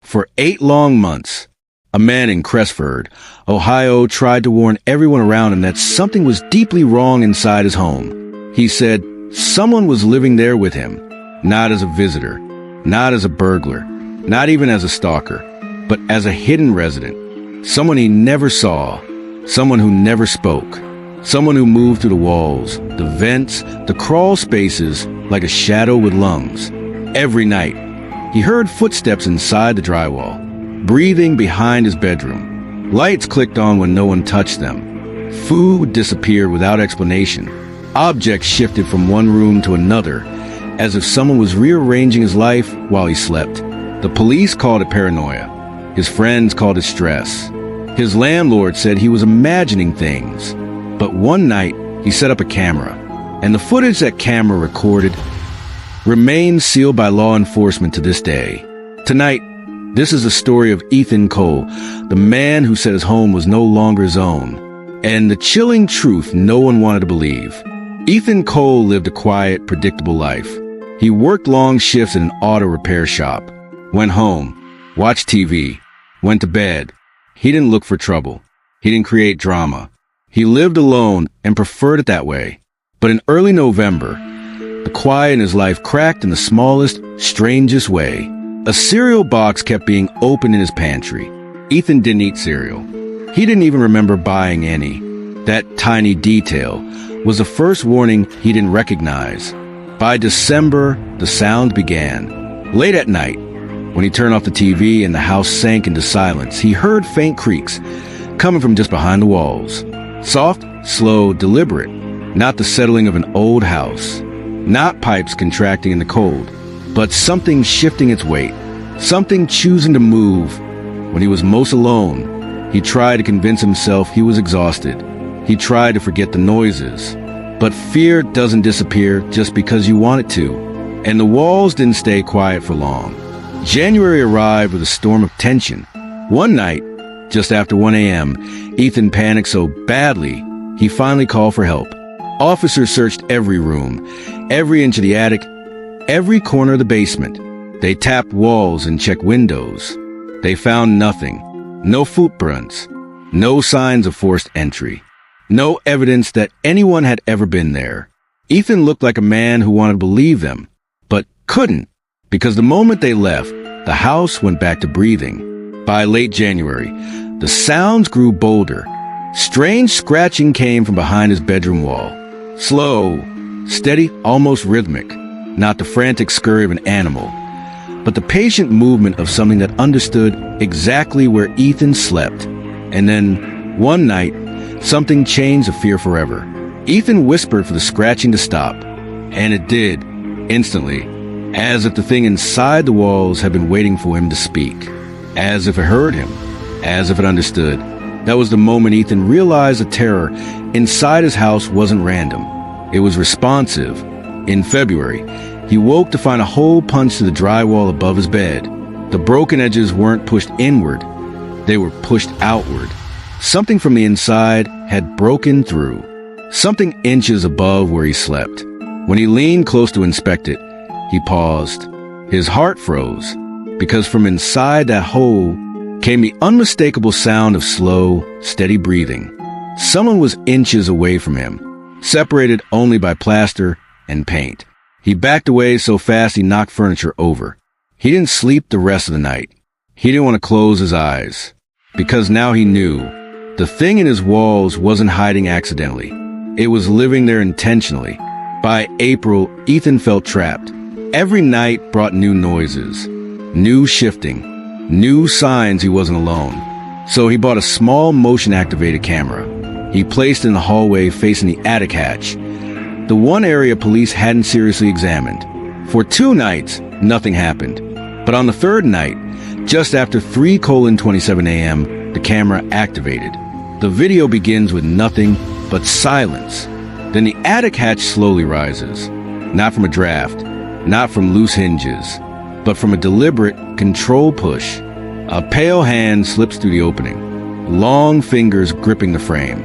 For 8 long months, a man in Cresford, Ohio, tried to warn everyone around him that something was deeply wrong inside his home. He said someone was living there with him, not as a visitor, not as a burglar, not even as a stalker, but as a hidden resident, someone he never saw, someone who never spoke, someone who moved through the walls, the vents, the crawl spaces like a shadow with lungs. Every night, he heard footsteps inside the drywall, breathing behind his bedroom. Lights clicked on when no one touched them. Food disappeared without explanation. Objects shifted from one room to another, as if someone was rearranging his life while he slept. The police called it paranoia. His friends called it stress. His landlord said he was imagining things. But one night, he set up a camera, and the footage that camera recorded remains sealed by law enforcement to this day. Tonight, this is the story of Ethan Cole, the man who said his home was no longer his own, and the chilling truth no one wanted to believe. Ethan Cole lived a quiet, predictable life. He worked long shifts in an auto repair shop, went home, watched TV, went to bed. He didn't look for trouble. He didn't create drama. He lived alone and preferred it that way. But in early November, the quiet in his life cracked in the smallest, strangest way. A cereal box kept being opened in his pantry. Ethan didn't eat cereal. He didn't even remember buying any. That tiny detail was the first warning he didn't recognize. By December, the sound began. Late at night, when he turned off the TV and the house sank into silence, he heard faint creaks coming from just behind the walls. Soft, slow, deliberate. Not the settling of an old house. Not pipes contracting in the cold, but something shifting its weight. Something choosing to move. When he was most alone, he tried to convince himself he was exhausted. He tried to forget the noises. But fear doesn't disappear just because you want it to. And the walls didn't stay quiet for long. January arrived with a storm of tension. One night, just after 1 a.m., Ethan panicked so badly, he finally called for help. Officers searched every room, every inch of the attic, every corner of the basement. They tapped walls and checked windows. They found nothing. No footprints. No signs of forced entry. No evidence that anyone had ever been there. Ethan looked like a man who wanted to believe them, but couldn't, because the moment they left, the house went back to breathing. By late January, the sounds grew bolder. Strange scratching came from behind his bedroom wall. Slow, steady, almost rhythmic. Not the frantic scurry of an animal, but the patient movement of something that understood exactly where Ethan slept. And then, one night, something changed the fear forever. Ethan whispered for the scratching to stop, and it did, instantly, as if the thing inside the walls had been waiting for him to speak, as if it heard him, as if it understood. That was the moment Ethan realized the terror inside his house wasn't random. It was responsive. In February, he woke to find a hole punched through the drywall above his bed. The broken edges weren't pushed inward, they were pushed outward. Something from the inside had broken through, something inches above where he slept. When he leaned close to inspect it, he paused. His heart froze, because from inside that hole came the unmistakable sound of slow, steady breathing. Someone was inches away from him, separated only by plaster and paint. He backed away so fast he knocked furniture over. He didn't sleep the rest of the night. He didn't want to close his eyes, because now he knew the thing in his walls wasn't hiding accidentally. It was living there intentionally. By April, Ethan felt trapped. Every night brought new noises, new shifting, new signs he wasn't alone. So he bought a small motion-activated camera. He placed it in the hallway facing the attic hatch, the one area police hadn't seriously examined. For 2 nights, nothing happened. But on the 3rd night, just after 3:27 a.m., the camera activated. The video begins with nothing but silence. Then the attic hatch slowly rises, not from a draft, not from loose hinges, but from a deliberate, controlled push. A pale hand slips through the opening, long fingers gripping the frame.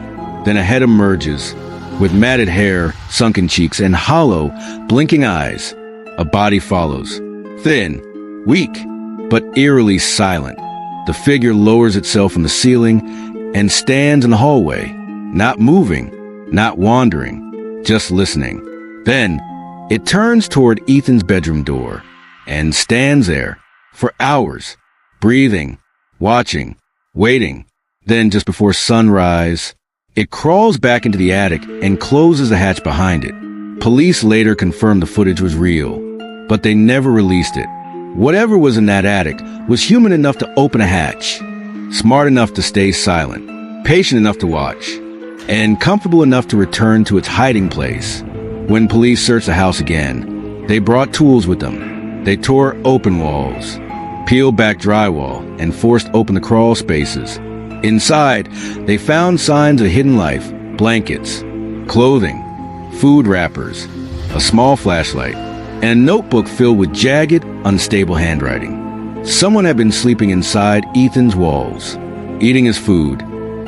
Then a head emerges, with matted hair, sunken cheeks, and hollow, blinking eyes. A body follows, thin, weak, but eerily silent. The figure lowers itself from the ceiling and stands in the hallway, not moving, not wandering, just listening. Then it turns toward Ethan's bedroom door and stands there for hours, breathing, watching, waiting. Then, just before sunrise, it crawls back into the attic and closes the hatch behind it. Police later confirmed the footage was real, but they never released it. Whatever was in that attic was human enough to open a hatch, smart enough to stay silent, patient enough to watch, and comfortable enough to return to its hiding place. When police searched the house again, they brought tools with them. They tore open walls, peeled back drywall, and forced open the crawl spaces. Inside, they found signs of hidden life: blankets, clothing, food wrappers, a small flashlight, and a notebook filled with jagged, unstable handwriting. Someone had been sleeping inside Ethan's walls, eating his food,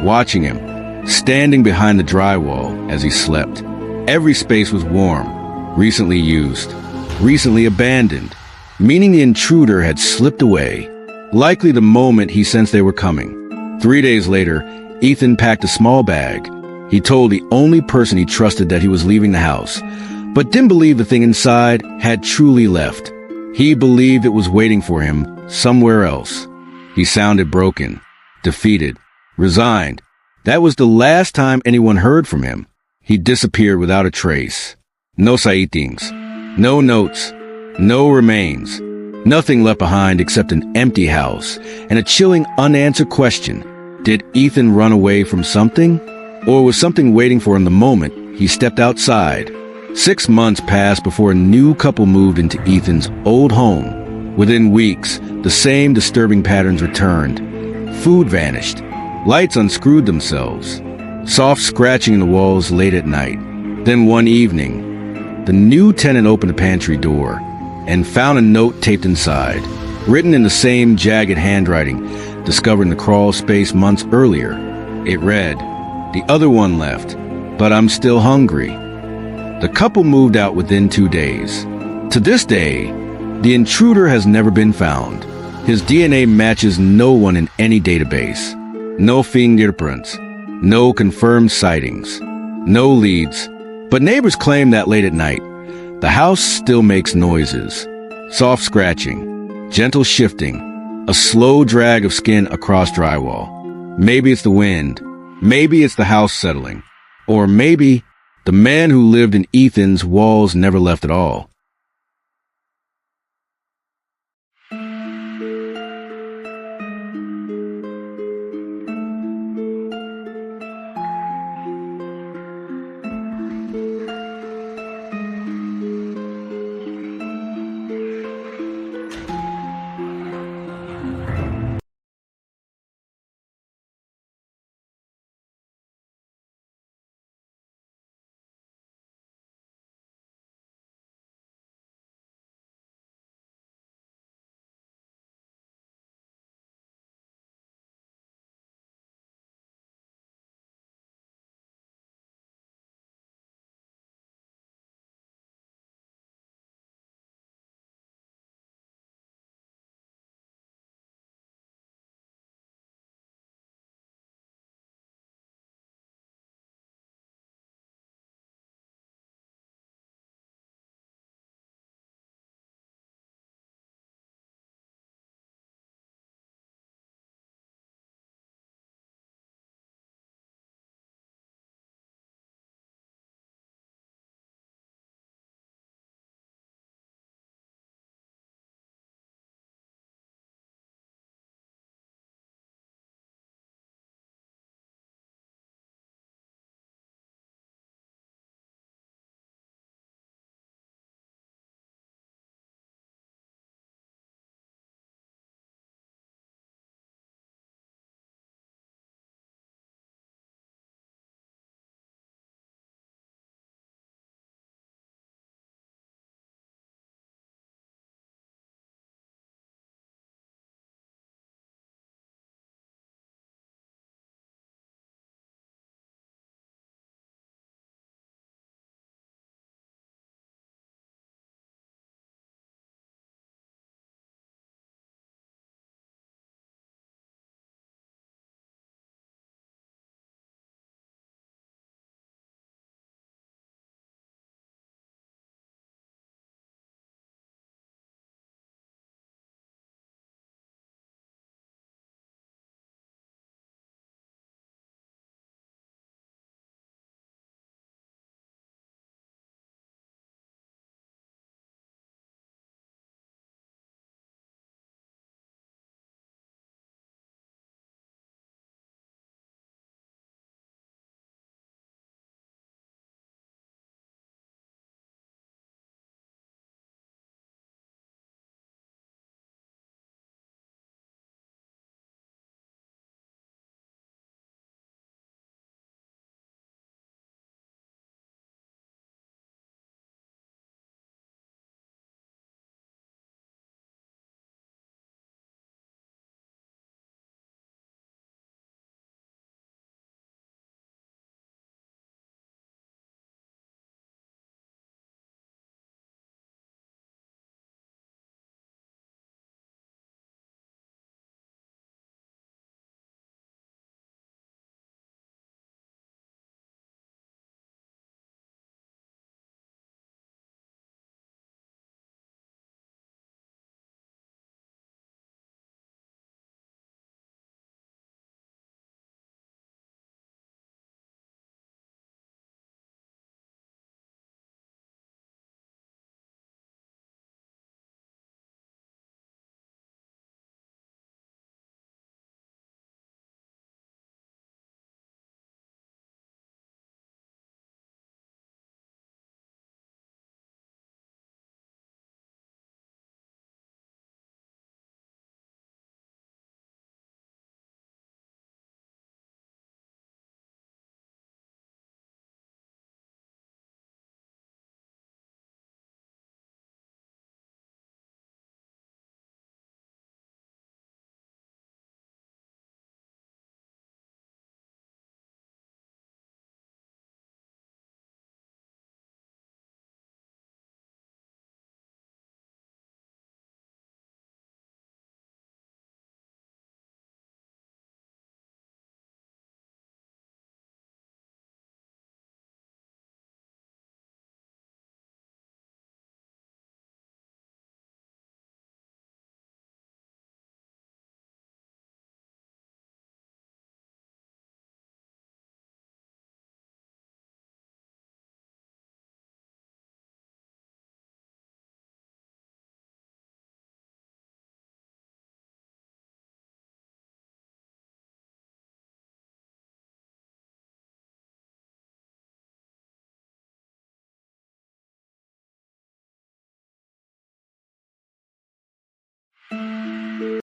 watching him, standing behind the drywall as he slept. Every space was warm, recently used, recently abandoned, meaning the intruder had slipped away, likely the moment he sensed they were coming. 3 days later, Ethan packed a small bag. He told the only person he trusted that he was leaving the house, but didn't believe the thing inside had truly left. He believed it was waiting for him somewhere else. He sounded broken, defeated, resigned. That was the last time anyone heard from him. He disappeared without a trace. No sightings, no notes, no remains. Nothing left behind except an empty house and a chilling unanswered question. Did Ethan run away from something? Or was something waiting for him the moment he stepped outside? 6 months passed before a new couple moved into Ethan's old home. Within weeks, the same disturbing patterns returned. Food vanished. Lights unscrewed themselves. Soft scratching in the walls late at night. Then one evening, the new tenant opened the pantry door and found a note taped inside, written in the same jagged handwriting discovered in the crawl space months earlier. It read, "The other one left, but I'm still hungry." The couple moved out within 2 days. To this day, the intruder has never been found. His DNA matches no one in any database. No fingerprints, no confirmed sightings, no leads. But neighbors claim that late at night, the house still makes noises. Soft scratching, gentle shifting, a slow drag of skin across drywall. Maybe it's the wind. Maybe it's the house settling. Or maybe the man who lived in Ethan's walls never left at all.